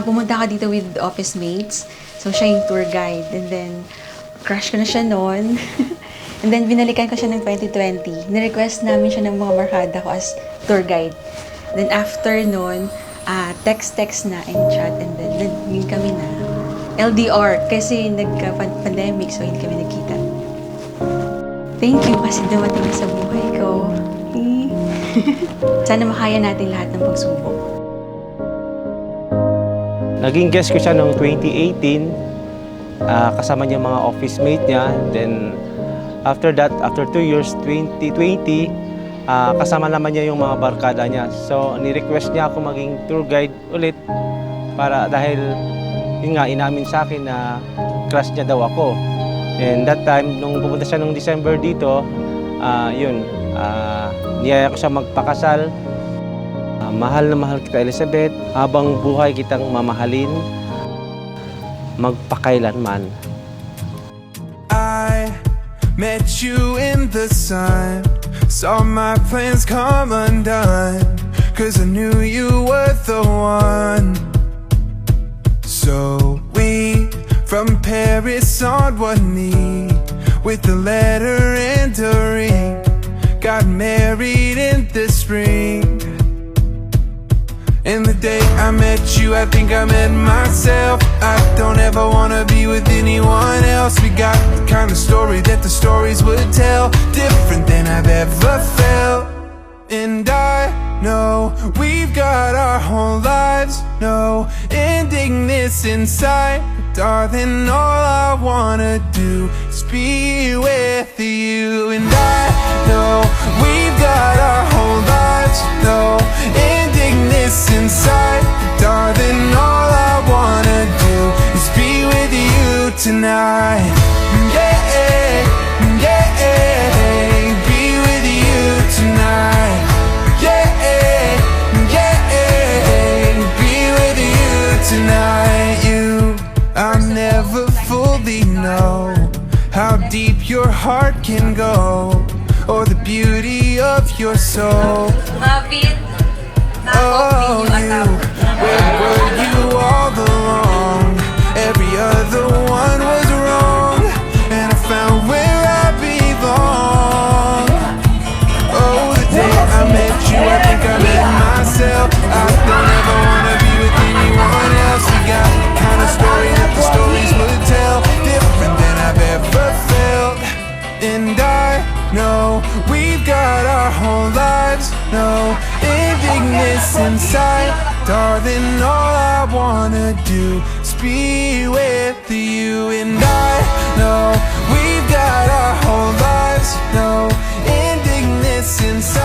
pumunta ka dito with office mates. So, siya yung tour guide. And then, crush ko na siya noon. And then, binalikan ko siya ng 2020. Nirequest namin siya ng mga barkada ko as tour guide. Then, after noon, text na and chat. And then, naging kami na. LDR, kasi nagka-pandemic, so hindi kami nagkita. Thank you kasi dumating ka sa buhay ko. Sana makaya natin lahat ng pagsubok. Naging guest ko siya noong 2018. Kasama niya mga office mate niya. Then, after that, after 2 years, 2020, kasama naman niya yung mga barkada niya. So, ni-request niya ako maging tour guide ulit dahil yun nga, inamin sa akin na crush niya daw ako. And that time, nung pumunta siya nung December dito, niyaya ko siya magpakasal. Mahal na mahal kita, Elizabeth. Habang buhay kitang mamahalin, magpakailanman. I met you in the sun, saw my plans come undone, 'cause I knew you were the one. So we, from Paris on one knee, with a letter and a ring, got married in the spring. And the day I met you, I think I met myself. I don't ever wanna be with anyone else. We got the kind of story that the stories would tell, different than I've ever felt. And I know we've got our whole lives, no ending this inside. Darling, all I wanna do is be with you. And I know we've got our whole lives, no ending this inside. Darling, all I wanna do is be with you tonight. Yeah, yeah, be with you tonight. Yeah, yeah, be with you tonight. I'll never fully know how deep your heart can go, or the beauty of your soul. Oh, you, where were you all along? Every other one was wrong, and I found where I belong. Oh, the day I met you, I think I met myself. I don't ever wanna be with anyone else. We got the kind of story that the stories would tell, different than I've ever felt. And I know we've got our whole lives, no ending this inside. Darling, all I wanna do is be with you. And I know we've got our whole lives, no ending this inside.